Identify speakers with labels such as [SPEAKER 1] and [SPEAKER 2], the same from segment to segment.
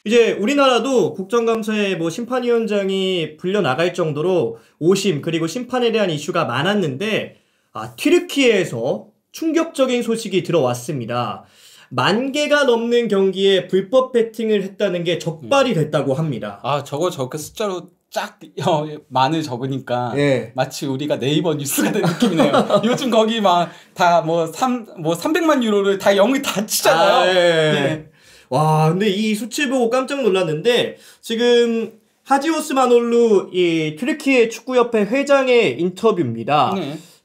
[SPEAKER 1] 이제 우리나라도 국정감사에 뭐 심판위원장이 불려 나갈 정도로 오심 그리고 심판에 대한 이슈가 많았는데 튀르키예에서 충격적인 소식이 들어왔습니다. 10,000개가 넘는 경기에 불법 배팅을 했다는 게 적발이 됐다고 합니다.
[SPEAKER 2] 저거 저렇게 숫자로 쫙 만을 적으니까
[SPEAKER 1] 예.
[SPEAKER 2] 마치 우리가 네이버 뉴스가 된 느낌이네요. 요즘 거기 막 다 뭐 300만 유로를 다 0을 다 치잖아요.
[SPEAKER 1] 예. 와, 근데 이 수치 보고 깜짝 놀랐는데 지금 하지 오스만올루 이 튀르키예 축구협회 회장의 인터뷰입니다.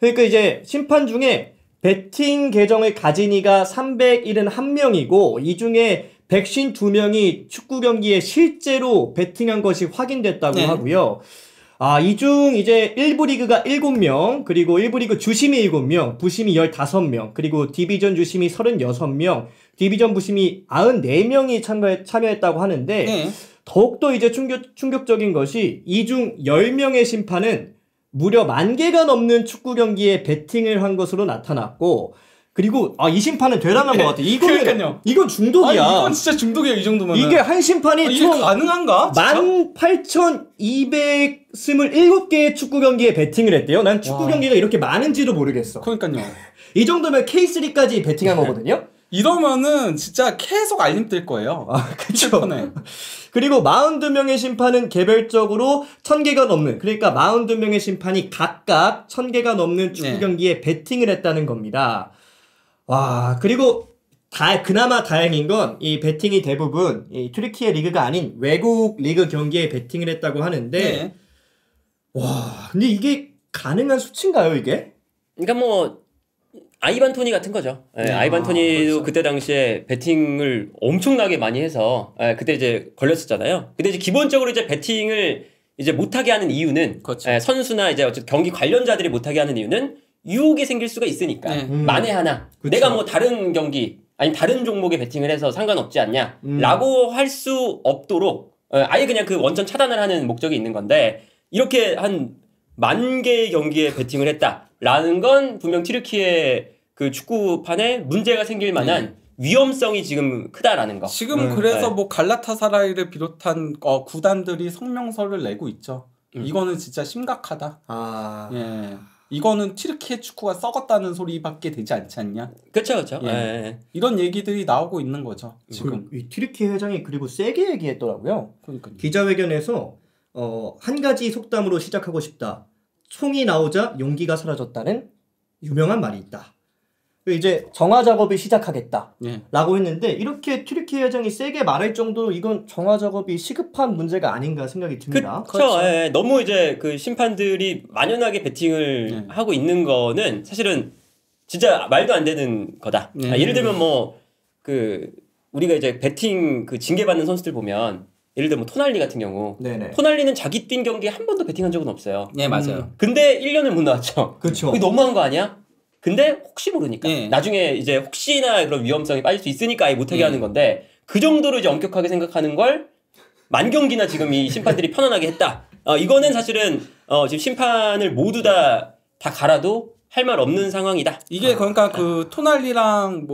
[SPEAKER 1] 그러니까 이제 심판 중에 배팅 계정을 가진 이가 371명이고 이 중에 152명이 축구 경기에 실제로 배팅한 것이 확인됐다고 하고요. 이 중 이제 1부 리그가 7명, 그리고 1부 리그 주심이 7명, 부심이 15명, 그리고 디비전 주심이 36명, 디비전 부심이 94명이 참여했다고 하는데 더욱더 이제 충격적인 것이 이 중 10명의 심판은 무려 10,000개가 넘는 축구 경기에 배팅을 한 것으로 나타났고, 그리고 이 심판은 대단한 것 같아. 이건 중독이야.
[SPEAKER 2] 이건 진짜 중독이야. 이 정도면
[SPEAKER 1] 이게 한 심판이
[SPEAKER 2] 이게 가능한가?
[SPEAKER 1] 18,227개의 축구 경기에 배팅을 했대요. 난 축구 경기가 이렇게 많은지도 모르겠어.
[SPEAKER 2] 그러니까요.
[SPEAKER 1] 이 정도면 K3까지 배팅한 거거든요.
[SPEAKER 2] 이러면은 진짜 계속 알림 뜰 거예요.
[SPEAKER 1] 그쵸. 그리고 42명의 심판은 개별적으로 1,000개가 넘는, 그러니까 42명의 심판이 각각 1,000개가 넘는 축구 경기에 배팅을 했다는 겁니다. 와, 그리고 그나마 다행인 건 이 배팅이 대부분 이 튀르키예 리그가 아닌 외국 리그 경기에 배팅을 했다고 하는데 와, 근데 이게 가능한 수치인가요, 이게?
[SPEAKER 3] 그러니까 뭐 아이반 토니 같은 거죠. 아이반 토니도 그렇죠. 그때 당시에 배팅을 엄청나게 많이 해서 그때 이제 걸렸었잖아요. 근데 이제 기본적으로 이제 배팅을 이제 못하게 하는 이유는 그렇죠. 선수나 이제 어쨌든 경기 관련자들이 못하게 하는 이유는 유혹이 생길 수가 있으니까 만에 하나 그쵸. 내가 뭐 다른 경기 아니 다른 종목에 배팅을 해서 상관없지 않냐라고 할 수 없도록 아예 그냥 그 원천 차단을 하는 목적이 있는 건데 이렇게 한 10,000개의 경기에 배팅을 했다라는 건 분명 튀르키예 그 축구판에 문제가 생길 만한 위험성이 지금 크다라는 거.
[SPEAKER 2] 지금 그래서 뭐 갈라타사라이를 비롯한 구단들이 성명서를 내고 있죠. 이거는 진짜 심각하다. 이거는 튀르키예 축구가 썩었다는 소리밖에 되지 않지 않냐?
[SPEAKER 3] 그렇죠.
[SPEAKER 2] 이런 얘기들이 나오고 있는 거죠. 지금
[SPEAKER 1] 이 튀르키예 회장이 그리고 세게 얘기했더라고요.
[SPEAKER 2] 그러니까요.
[SPEAKER 1] 기자회견에서 한 가지 속담으로 시작하고 싶다. 총이 나오자 용기가 사라졌다는 유명한 말이 있다. 이제 정화 작업을 시작하겠다 라고 했는데 이렇게 튀르키예 회장이 세게 말할 정도로 이건 정화 작업이 시급한 문제가 아닌가 생각이 듭니다.
[SPEAKER 3] 그렇죠. 너무 이제 그 심판들이 만연하게 배팅을 하고 있는 거는 사실은 진짜 말도 안 되는 거다. 예를 들면 뭐 그 우리가 이제 배팅 그 징계받는 선수들 보면 예를 들면 토날리 같은 경우 토날리는 자기 뛴 경기에 한 번도 배팅한 적은 없어요.
[SPEAKER 2] 네, 맞아요.
[SPEAKER 3] 근데 1년을 못 나왔죠.
[SPEAKER 1] 그렇죠.
[SPEAKER 3] 그게 너무한 거 아니야? 근데 혹시 모르니까 나중에 이제 혹시나 그런 위험성이 빠질 수 있으니까 아예 못하게 하는 건데 그 정도로 이제 엄격하게 생각하는 걸 10,000경기나 지금 이 심판들이 편안하게 했다. 이거는 사실은 지금 심판을 모두 다 갈아도 할 말 없는 상황이다.
[SPEAKER 2] 이게 그러니까 그 토날리랑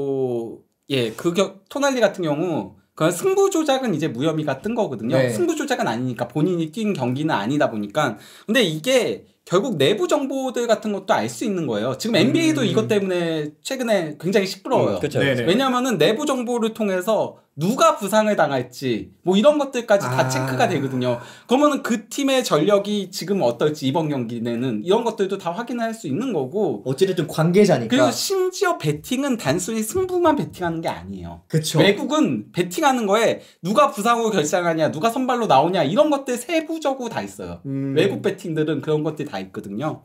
[SPEAKER 2] 토날리 같은 경우 그 승부 조작은 이제 무혐의가 뜬 거거든요. 승부 조작은 아니니까 본인이 뛴 경기는 아니다 보니까. 근데 이게 결국 내부 정보들 같은 것도 알 수 있는 거예요. 지금 NBA도 이것 때문에 최근에 굉장히 시끄러워요. 왜냐하면은 내부 정보를 통해서 누가 부상을 당할지 뭐 이런 것들까지 다 체크가 되거든요. 그러면은 그 팀의 전력이 지금 어떨지 이번 경기는 이런 것들도 다 확인할 수 있는 거고.
[SPEAKER 1] 어찌됐든 관계자니까.
[SPEAKER 2] 그리고 심지어 배팅은 단순히 승부만 배팅하는 게 아니에요.
[SPEAKER 1] 그쵸.
[SPEAKER 2] 외국은 배팅하는 거에 누가 부상으로 결정하냐, 누가 선발로 나오냐 이런 것들 세부적으로 다 있어요. 외국 배팅들은 그런 것들이 다 있거든요.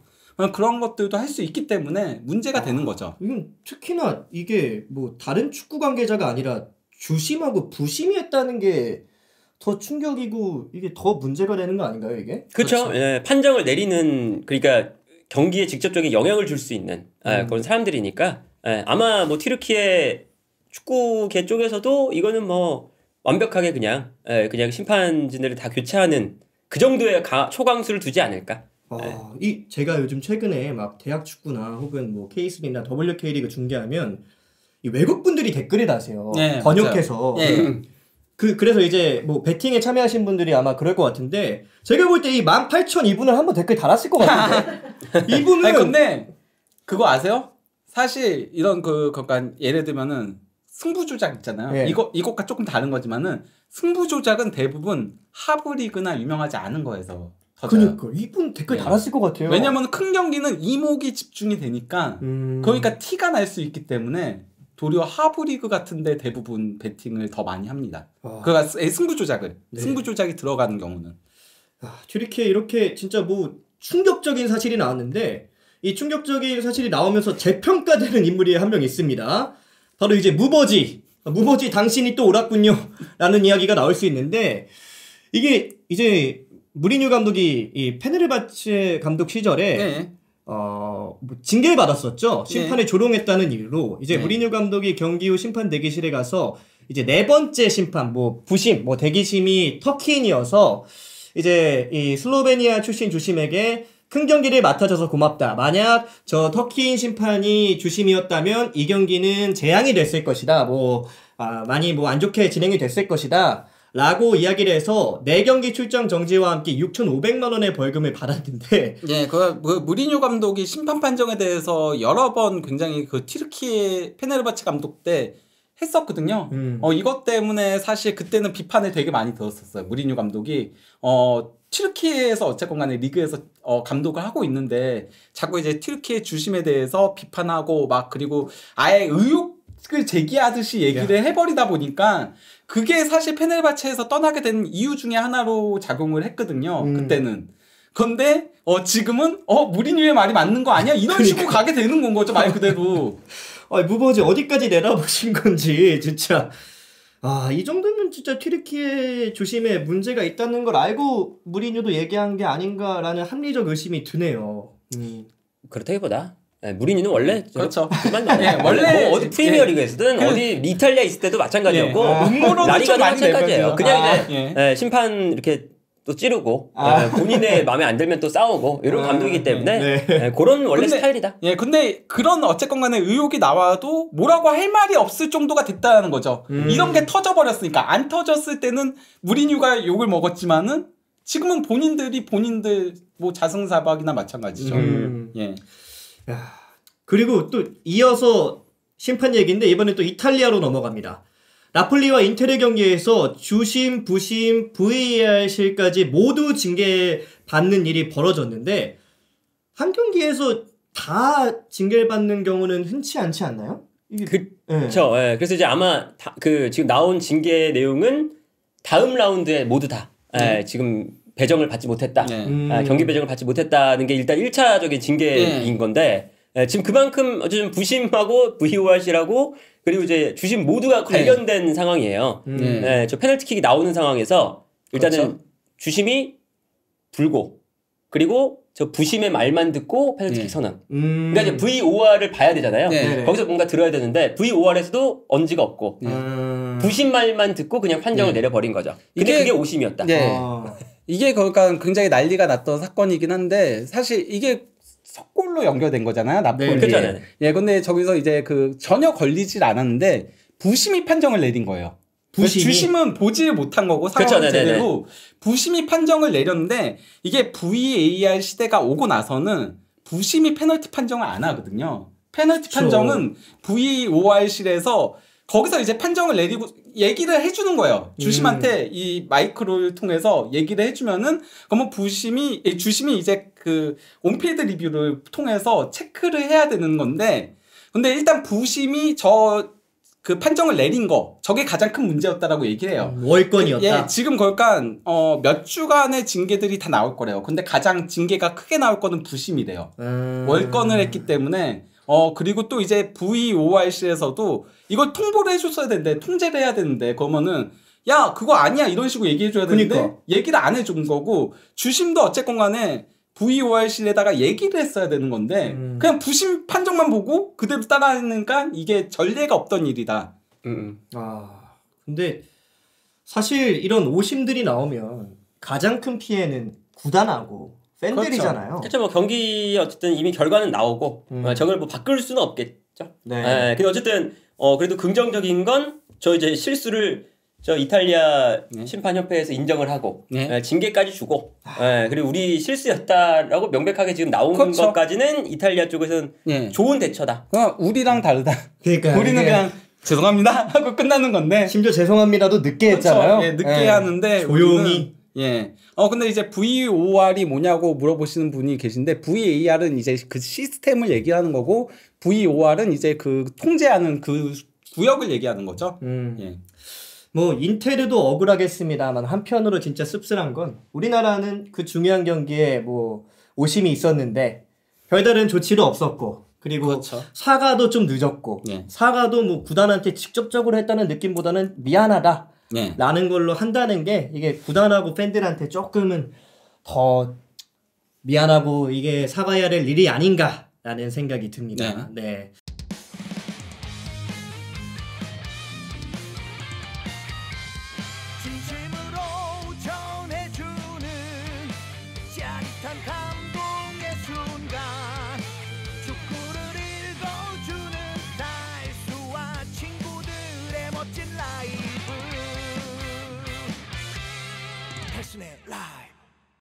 [SPEAKER 2] 그런 것들도 할 수 있기 때문에 문제가 되는 거죠.
[SPEAKER 1] 특히나 이게 뭐 다른 축구 관계자가 아니라 주심하고 부심이 했다는 게 더 충격이고 이게 더 문제가 되는 거 아닌가요, 이게?
[SPEAKER 3] 그렇죠. 판정을 내리는 그러니까 경기에 직접적인 영향을 줄 수 있는 그런 사람들이니까 아마 뭐 튀르키예 축구계 쪽에서도 이거는 뭐 완벽하게 그냥 심판진들을 다 교체하는 그 정도의 초강수를 두지 않을까.
[SPEAKER 1] 제가 요즘 최근에 막 대학 축구나 혹은 뭐 K3나 WK리그 중계하면 이 외국 분들이 댓글을 다세요. 번역해서. 그래서 이제 뭐 배팅에 참여하신 분들이 아마 그럴 것 같은데 제가 볼 때 이 18,000 이분을 한번 댓글 달았을 것 같은데 이분은
[SPEAKER 2] 아니 근데 그거 아세요? 사실 이런 그러니까 예를 들면은 승부 조작 있잖아요.
[SPEAKER 1] 네.
[SPEAKER 2] 이것과 조금 다른 거지만은 승부 조작은 대부분 하브리그나 유명하지 않은 거에서 터져요.
[SPEAKER 1] 그러니까 이분 댓글
[SPEAKER 2] 네.
[SPEAKER 1] 달았을 것 같아요.
[SPEAKER 2] 왜냐면 큰 경기는 이목이 집중이 되니까 그러니까 티가 날 수 있기 때문에 도리어 하브리그 같은데 대부분 배팅을 더 많이 합니다. 그러니까 승부 조작을
[SPEAKER 1] 네.
[SPEAKER 2] 승부 조작이 들어가는 경우는
[SPEAKER 1] 튀르키예 이렇게 진짜 뭐 충격적인 사실이 나왔는데 이 충격적인 사실이 나오면서 재평가되는 인물이 한 명 있습니다. 바로 이제 무버지 당신이 또 옳았군요 라는 이야기가 나올 수 있는데 이게 이제 무리뉴 감독이 이 페네르바체 감독 시절에
[SPEAKER 2] 네.
[SPEAKER 1] 뭐 징계를 받았었죠. 심판을 조롱했다는 이유로 이제 무리뉴 감독이 경기 후 심판 대기실에 가서 이제 4번째 심판 부심 대기심이 터키인이어서 이제 이 슬로베니아 출신 주심에게 큰 경기를 맡아줘서 고맙다. 만약 저 터키인 심판이 주심이었다면 이 경기는 재앙이 됐을 것이다. 많이 안 좋게 진행이 됐을 것이다. 라고 이야기를 해서 4경기 출장 정지와 함께 6,500만 원의 벌금을 받았는데
[SPEAKER 2] 예, 무리뉴 감독이 심판 판정에 대해서 여러 번 굉장히 튀르키예 페네르바체 감독 때 했었거든요. 이것 때문에 사실 그때는 비판을 되게 많이 들었었어요. 무리뉴 감독이 튀르키예에서 어쨌건 간에 리그에서 감독을 하고 있는데 자꾸 이제 튀르키예 주심에 대해서 비판하고 그리고 아예 의혹을 제기하듯이 얘기를 해버리다 보니까 그게 사실 페네르바체에서 떠나게 된 이유 중에 하나로 작용을 했거든요. 그때는. 근데 지금은 무리뉴의 말이 맞는 거 아니야? 이런 식으로 가게 되는 건 거죠, 말 그대로.
[SPEAKER 1] 무버지 어디까지 내다보신 건지 진짜 이 정도면 진짜 튀르키예 주심에 문제가 있다는 걸 알고 무리뉴도 얘기한 게 아닌가라는 합리적 의심이 드네요.
[SPEAKER 3] 그렇다기보다 무리뉴는 원래
[SPEAKER 2] 그렇죠.
[SPEAKER 3] 원래 어디 프리미어리그에서든 어디 이탈리아 있을 때도 마찬가지였고 라리가도 마찬가지예요. 그냥 이제 심판 이렇게 또 찌르고 본인의 마음에 안 들면 또 싸우고 이런 감독이기 때문에 그런 원래 스타일이다.
[SPEAKER 2] 근데 그런 어쨌건 간에 의혹이 나와도 뭐라고 할 말이 없을 정도가 됐다는 거죠. 이런 게 터져버렸으니까. 안 터졌을 때는 무리뉴가 욕을 먹었지만은 지금은 본인들 자승자박이나 마찬가지죠. 예.
[SPEAKER 1] 그리고 또 이어서 심판 얘기인데 이번에 또 이탈리아로 넘어갑니다. 나폴리와 인테르 경기에서 주심, 부심, VAR실까지 모두 징계받는 일이 벌어졌는데 한 경기에서 다 징계를 받는 경우는 흔치 않지 않나요?
[SPEAKER 3] 그렇죠. 그래서 이제 아마 지금 나온 징계 내용은 다음 라운드에 모두 다 지금 배정을 받지 못했다. 경기 배정을 받지 못했다는 게 일단 1차적인 징계인 건데 지금 그만큼 어쨌든 부심하고 VORC라고 그리고 이제 주심 모두가 관련된 상황이에요. 저 페널티킥이 나오는 상황에서 일단은 그렇죠. 주심이 불고 그리고 저 부심의 말만 듣고 페널티킥 선언. 그러니까 이제 VOR을 봐야 되잖아요. 거기서 뭔가 들어야 되는데 VOR에서도 언지가 없고 부심 말만 듣고 그냥 판정을 내려버린 거죠. 근데 그게 오심이었다.
[SPEAKER 2] 이게 그러니까 굉장히 난리가 났던 사건이긴 한데 사실 이게 석골로 연결된 거잖아요, 나폴리에.
[SPEAKER 3] 그렇잖아요.
[SPEAKER 2] 근데 저기서 이제 전혀 걸리질 않았는데 부심이 판정을 내린 거예요. 주심은 보지 못한 거고 상황 제대로 부심이 판정을 내렸는데 이게 VAR 시대가 오고 나서는 부심이 페널티 판정을 안 하거든요. 페널티 판정은 VOR실에서 거기서 이제 판정을 내리고 얘기를 해주는 거예요. 주심한테 이 마이크를 통해서 얘기를 해주면은 그러면 주심이 이제 온필드 리뷰를 통해서 체크를 해야 되는 건데 근데 일단 부심이 판정을 내린 거 저게 가장 큰 문제였다라고 얘기를 해요.
[SPEAKER 1] 월권이었다.
[SPEAKER 2] 지금 그러니까 몇 주간의 징계들이 다 나올 거래요. 근데 가장 징계가 크게 나올 거는 부심이래요. 월권을 했기 때문에 그리고 또 이제 VOR실에서도 이걸 통보를 해줬어야 되는데 통제를 해야 되는데 그러면은 야 그거 아니야 이런 식으로 얘기해줘야 되는데 얘기를 안 해준 거고 주심도 어쨌건 간에 VOR실에다가 얘기를 했어야 되는 건데 그냥 부심 판정만 보고 그대로 따라하니까 이게 전례가 없던 일이다.
[SPEAKER 1] 근데 사실 이런 오심들이 나오면 가장 큰 피해는 구단하고 팬들이잖아요.
[SPEAKER 3] 그렇죠. 경기 어쨌든 이미 결과는 나오고 저걸 바꿀 수는 없겠죠. 근데 어쨌든 그래도 긍정적인 건 저 이제 실수를 저 이탈리아 심판협회에서 인정을 하고 징계까지 주고 그리고 우리 실수였다라고 명백하게 지금 나온
[SPEAKER 2] 그렇죠.
[SPEAKER 3] 것까지는 이탈리아 쪽에서는 좋은 대처다.
[SPEAKER 2] 우리랑 다르다.
[SPEAKER 1] 그러니까
[SPEAKER 2] 우리는 그냥 죄송합니다 하고 끝나는 건데
[SPEAKER 1] 심지어 죄송합니다도 늦게 했잖아요.
[SPEAKER 2] 예, 늦게 하는데
[SPEAKER 1] 조용히.
[SPEAKER 2] 예. 근데 이제 VOR이 뭐냐고 물어보시는 분이 계신데 VAR은 이제 그 시스템을 얘기하는 거고 VOR은 이제 그 통제하는 그 구역을 얘기하는 거죠. 예.
[SPEAKER 1] 뭐 인테르도 억울하겠습니다만 한편으로 진짜 씁쓸한 건 우리나라는 그 중요한 경기에 뭐 오심이 있었는데 별다른 조치도 없었고 그리고
[SPEAKER 2] 그렇죠.
[SPEAKER 1] 사과도 좀 늦었고 사과도 뭐 구단한테 직접적으로 했다는 느낌보다는 미안하다 라는 걸로 한다는 게 이게 구단하고 팬들한테 조금은 더 미안하고 이게 사과해야 될 일이 아닌가 라는 생각이 듭니다. 네.